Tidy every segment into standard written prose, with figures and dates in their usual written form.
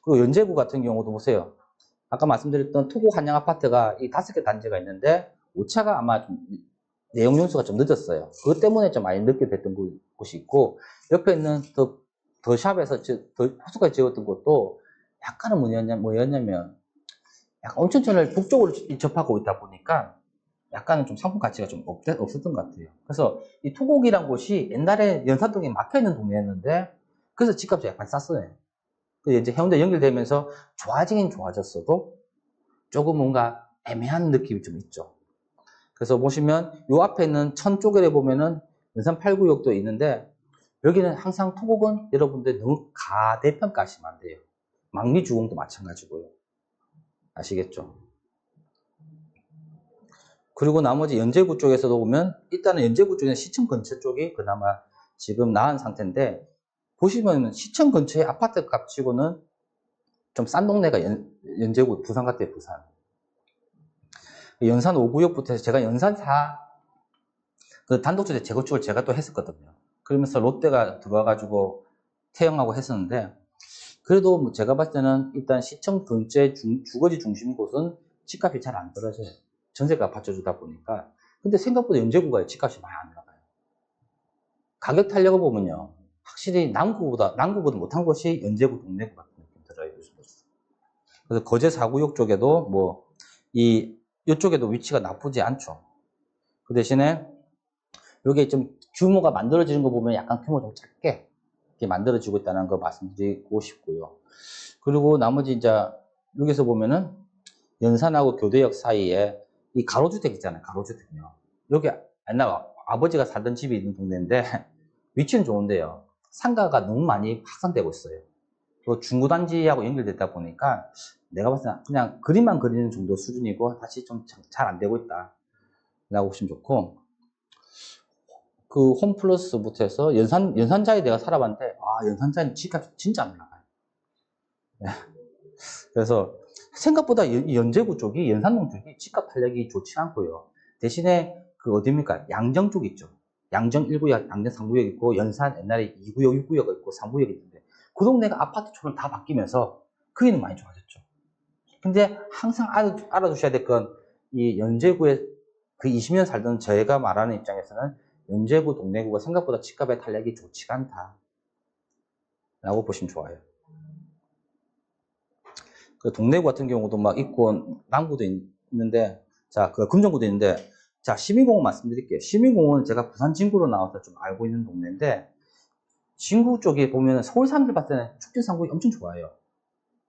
그리고 연제구 같은 경우도 보세요. 아까 말씀드렸던 토고 한양 아파트가 이 5개 단지가 있는데 오차가 아마 좀 내용 용수가 좀 늦었어요. 그것 때문에 좀 많이 늦게 됐던 곳이 있고, 옆에 있는 더 샵에서 더 호수가 지었던 곳도 약간은 뭐였냐면 약간 온천천을 북쪽으로 접하고 있다 보니까 약간은 좀 상품 가치가 좀 없었던 것 같아요. 그래서 이 토곡이란 곳이 옛날에 연산동에 막혀있는 동네였는데, 그래서 집값이 약간 쌌어요. 이제 해운대 연결되면서 좋아지긴 좋아졌어도 조금 뭔가 애매한 느낌이 좀 있죠. 그래서 보시면 요 앞에 있는 천 쪽에 보면은 연산 8구역도 있는데, 여기는 항상 토곡은 여러분들 너무 가대평가하시면 안 돼요. 망리주공도 마찬가지고요. 아시겠죠? 그리고 나머지 연제구 쪽에서도 보면 일단은 연제구 쪽에는 시청 근처 쪽이 그나마 지금 나은 상태인데, 보시면 시청 근처의 아파트 값치고는 좀 싼 동네가 연제구, 부산 같아요, 부산. 연산 5구역부터 해서 제가 연산 4, 그 단독주택 재건축을 제가 또 했었거든요. 그러면서 롯데가 들어와가지고 태영하고 했었는데, 그래도 뭐 제가 봤을 때는 일단 시청 근처의 주거지 중심 곳은 집값이 잘 안 떨어져요. 전세가 받쳐주다 보니까. 근데 생각보다 연제구가 집값이 많이 안 나가요. 가격 탄력을 보면요, 확실히 남구보다 못한 곳이 연제구, 동래구 같은 느낌 들어요. 그래서 거제 4구역 쪽에도 뭐 이쪽에도 위치가 나쁘지 않죠. 그 대신에 여기 좀 규모가 만들어지는 거 보면 약간 규모 좀 작게 이렇게 만들어지고 있다는 거 말씀드리고 싶고요. 그리고 나머지 이제 여기서 보면은 연산하고 교대역 사이에 이 가로주택 있잖아요. 가로주택요. 여기 옛날 아버지가 살던 집이 있는 동네인데 위치는 좋은데요. 상가가 너무 많이 확산되고 있어요. 또 중구단지하고 연결됐다 보니까 내가 봤을 때 그냥 그림만 그리는 정도 수준이고 다시 좀 잘 안 되고 있다 라고 보시면 좋고, 그 홈플러스부터 해서 연산자에 내가 살아봤는데, 연산자는 집값이 진짜 안 올라가요. 네. 그래서 생각보다 연제구 쪽이, 연산동 쪽이 집값 탄력이 좋지 않고요. 대신에 그 어디입니까? 양정 쪽 있죠. 양정 1구역, 양정 3구역 있고, 연산 옛날에 2구역, 6구역 있고, 3구역이 있는데, 그 동네가 아파트촌으로 다 바뀌면서 거기는 많이 좋아졌죠. 근데 항상 알아두셔야 될 건, 이 연제구에 그 20년 살던 저희가 말하는 입장에서는 연제구, 동래구가 생각보다 집값의 탄력이 좋지가 않다 라고 보시면 좋아요. 그 동래구 같은 경우도 막 있고 남구도 있는데, 자, 그 금정구도 있는데, 자, 시민공원 말씀드릴게요. 시민공원은 제가 부산 진구로 나와서 좀 알고 있는 동네인데, 진구 쪽에 보면 서울 사람들 봤을 때는 축제상국이 엄청 좋아요.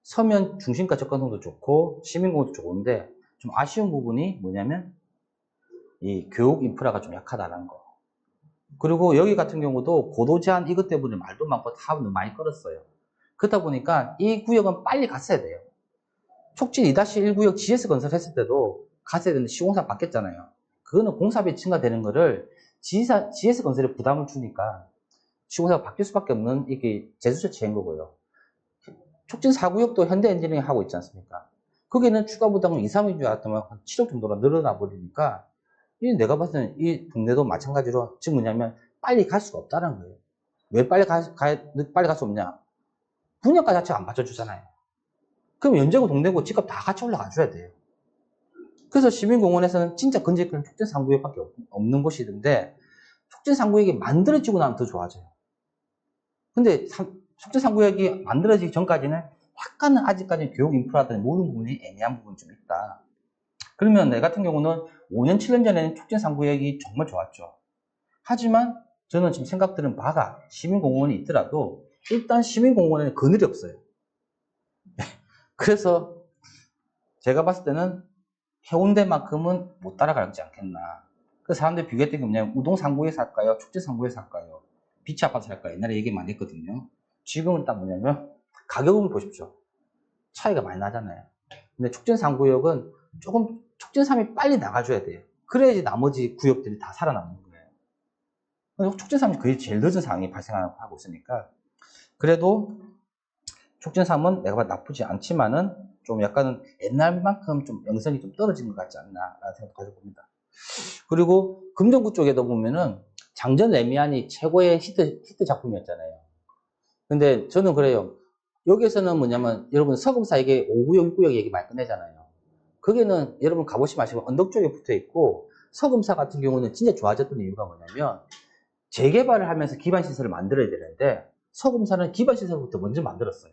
서면 중심가 접근성도 좋고 시민공원도 좋은데, 좀 아쉬운 부분이 뭐냐면 이 교육 인프라가 좀 약하다는 거. 그리고 여기 같은 경우도 고도 제한 이것 때문에 말도 많고 타업도 많이 끌었어요. 그렇다 보니까 이 구역은 빨리 갔어야 돼요. 촉진 2-1구역 GS 건설했을 때도 갔어야 되는데 시공사 바뀌었잖아요. 그거는 공사비 증가되는 거를 GS 건설에 부담을 주니까 시공사가 바뀔 수밖에 없는 이게 제수처 취한 거고요. 촉진 4구역도 현대 엔지니어링 하고 있지 않습니까? 거기는 추가 부담은 2, 3인 줄 알았더니 한 7억 정도가 늘어나 버리니까, 내가 봤을 때는 이 동네도 마찬가지로 지금 뭐냐면 빨리 갈 수가 없다는 거예요. 왜 빨리 갈 수 없냐? 분양가 자체가 안 받쳐주잖아요. 그럼 연제구, 동래구 집값 다 같이 올라가 줘야 돼요. 그래서 시민공원에서는 진짜 근접한 촉진 3구역밖에 없는 곳이던데, 촉진 3구역이 만들어지고 나면 더 좋아져요. 근데 촉진 3구역이 만들어지기 전까지는 약간은 아직까지 교육 인프라든 모든 부분이 애매한 부분이 좀 있다. 그러면 내 같은 경우는 5년, 7년 전에는 촉진 3구역이 정말 좋았죠. 하지만 저는 지금 생각드는 바가 시민공원이 있더라도 일단 시민공원에는 그늘이 없어요. 그래서 제가 봤을 때는 해운대만큼은 못 따라가지 않겠나. 그래서 사람들이 비교했던 게 뭐냐면 우동 3구에 살까요? 촉진 3구에 살까요? 비치 아파트 살까요? 옛날에 얘기 많이 했거든요. 지금은 딱 뭐냐면 가격을 보십시오. 차이가 많이 나잖아요. 근데 촉진 3구역은 조금 촉진 3이 빨리 나가줘야 돼요. 그래야지 나머지 구역들이 다 살아남는 거예요. 촉진 3이 거의 제일 늦은 상황이 발생하고 있으니까, 그래도 촉진 3은 내가 봐도 나쁘지 않지만은 좀 약간은 옛날만큼 좀 영성이 좀 떨어진 것 같지 않나 라는 생각도 가져봅니다. 그리고 금정구 쪽에도 보면은 장전 레미안이 최고의 히트 작품이었잖아요. 근데 저는 그래요. 여기에서는 뭐냐면 여러분 서금사 이게 5구역, 6구역 얘기 많이 끝내잖아요. 거기는 여러분 가보시면 아시고 언덕 쪽에 붙어 있고 서금사 같은 경우는 진짜 좋아졌던 이유가 뭐냐면 재개발을 하면서 기반시설을 만들어야 되는데 서금사는 기반시설부터 먼저 만들었어요.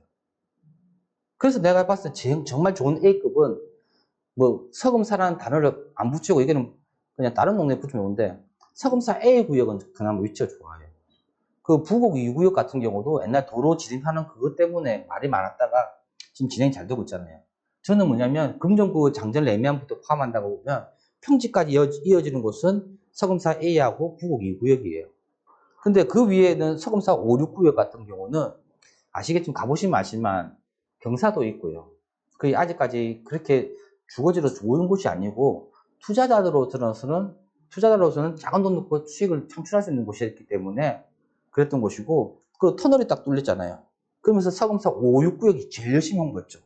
그래서 내가 봤을 때 정말 좋은 A급은 뭐 서금사라는 단어를 안 붙이고 이게는 그냥 다른 동네에 붙이면 오는데 서금사 A구역은 그나마 위치가 좋아요. 그 부곡 2구역 같은 경우도 옛날 도로 진입하는 그것 때문에 말이 많았다가 지금 진행이 잘 되고 있잖아요. 저는 뭐냐면 금정구 장전 레미안부터 포함한다고 보면 평지까지 이어지는 곳은 서금사 A하고 부곡 2구역이에요. 근데 그 위에는 서금사 5, 6구역 같은 경우는 아시겠지만 가보시면 아시지만 경사도 있고요. 그게 아직까지 그렇게 주거지로 좋은 곳이 아니고 투자자로서는 작은 돈 넣고 수익을 창출할 수 있는 곳이었기 때문에 그랬던 곳이고, 그리고 터널이 딱 뚫렸잖아요. 그러면서 서금사 5, 6구역이 제일 열심히 홍보했죠.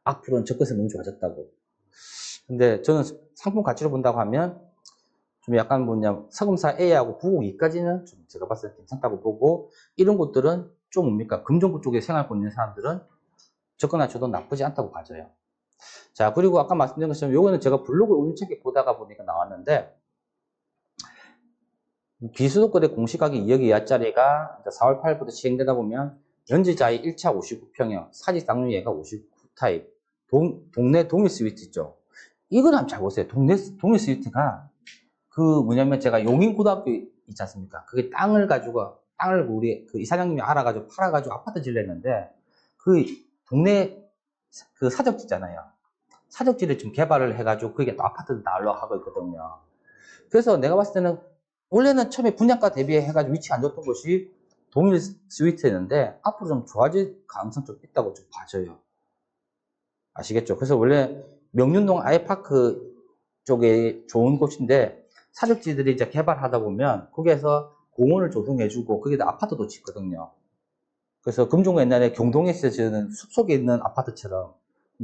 앞으로는 접근성이 너무 좋아졌다고. 근데 저는 상품 가치로 본다고 하면 좀 약간 뭐냐, 서금사 A하고 부곡 2까지는 좀 제가 봤을 때 괜찮다고 보고, 이런 곳들은 좀 뭡니까, 금정구 쪽에 생활권 있는 사람들은 접근하셔도 나쁘지 않다고 봐져요. 자, 그리고 아까 말씀드린 것처럼 요거는 제가 블로그 우연찮게 보다가 보니까 나왔는데, 비수도권의 공시가격 2억 이하짜리가 4월 8일부터 시행되다 보면 연지자의 1차 59평형, 사직 당류예가 59타입, 동네 동일 스위트 있죠. 이건 한번 잘 보세요. 동네 스위트가 그 뭐냐면 제가 용인고등학교 있지 않습니까? 그게 땅을 우리 그 이사장님이 알아가지고 팔아가지고 아파트 질렀는데 그 동네 그 사적지 있잖아요. 사적지를 좀 개발을 해가지고 그게 또 아파트도 나오려고 하고 있거든요. 그래서 내가 봤을 때는 원래는 처음에 분양가 대비해가지고 위치 안 좋던 곳이 동일 스위트였는데 앞으로 좀 좋아질 가능성 좀 있다고 좀 봐져요. 아시겠죠? 그래서 원래 명륜동 아이파크 쪽에 좋은 곳인데 사적지들이 이제 개발하다 보면 거기에서 공원을 조성해주고 거기다 아파트도 짓거든요. 그래서 금종구 옛날에 경동에서 지은 숲속에 있는 아파트처럼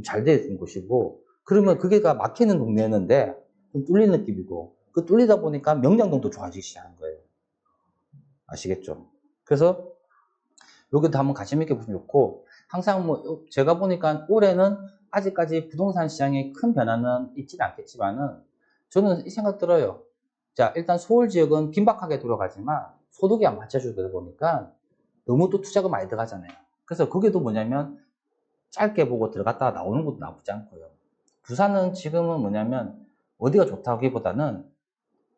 잘 되어 있는 곳이고, 그러면 그게가 막히는 동네였는데 좀 뚫린 느낌이고, 그 뚫리다 보니까 명량동도 좋아지기 시작한 거예요. 아시겠죠? 그래서 여기도 한번 관심 있게 보시면 좋고, 항상 뭐 제가 보니까 올해는 아직까지 부동산 시장에 큰 변화는 있지는 않겠지만은 저는 이 생각 들어요. 자, 일단 서울 지역은 빈박하게 돌아가지만 소득이 안 받쳐주다 보니까 너무 또 투자가 많이 들어가잖아요. 그래서 그게도 뭐냐면 짧게 보고 들어갔다가 나오는 것도 나쁘지 않고요. 부산은 지금은 뭐냐면 어디가 좋다기보다는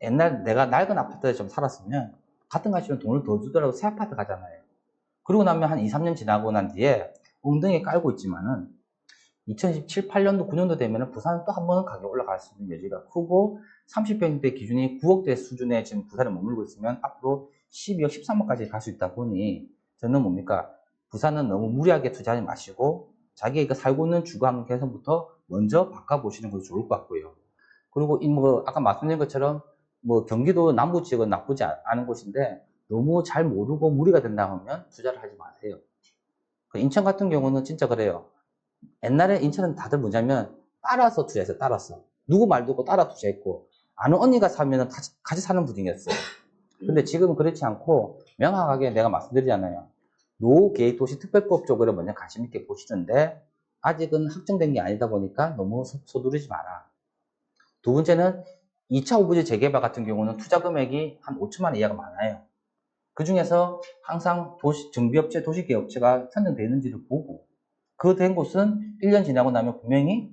옛날 내가 낡은 아파트에 좀 살았으면 같은 가치면 돈을 더 주더라도 새 아파트 가잖아요. 그러고 나면 한 2, 3년 지나고 난 뒤에 엉덩이에 깔고 있지만은 2017, 8년도, 9년도 되면은 부산은 또 한 번은 가격 올라갈 수 있는 여지가 크고 30평대 기준이 9억대 수준에 지금 부산에 머물고 있으면 앞으로 12억, 13억까지 갈 수 있다 보니 저는 뭡니까? 부산은 너무 무리하게 투자하지 마시고 자기가 살고 있는 주거 개선부터 먼저 바꿔보시는 것이 좋을 것 같고요. 그리고 아까 말씀드린 것처럼 뭐 경기도 남부 지역은 나쁘지 않은 곳인데 너무 잘 모르고 무리가 된다 하면 투자를 하지 마세요. 인천 같은 경우는 진짜 그래요. 옛날에 인천은 다들 뭐냐면 따라서 투자했어요. 따라서 누구 말 듣고 따라 투자했고 아는 언니가 사면 같이 사는 분위기였어요. 근데 지금은 그렇지 않고 명확하게 내가 말씀드리잖아요. 노계획도시특별법 쪽으로 먼저 관심 있게 보시는데 아직은 확정된 게 아니다 보니까 너무 서두르지 마라. 두 번째는 2차 오브제 재개발 같은 경우는 투자 금액이 한 5천만 원 이하가 많아요. 그 중에서 항상 정비업체, 도시계획업체가 선정되는지를 보고 그 된 곳은 1년 지나고 나면 분명히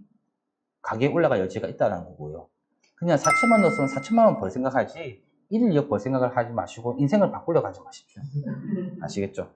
가격이 올라갈 여지가 있다는 거고요. 그냥 4천만 원 넣었으면 4천만 원 벌 생각하지 1일 2억 벌 생각을 하지 마시고 인생을 바꾸려고 하지 마십시오. 아시겠죠?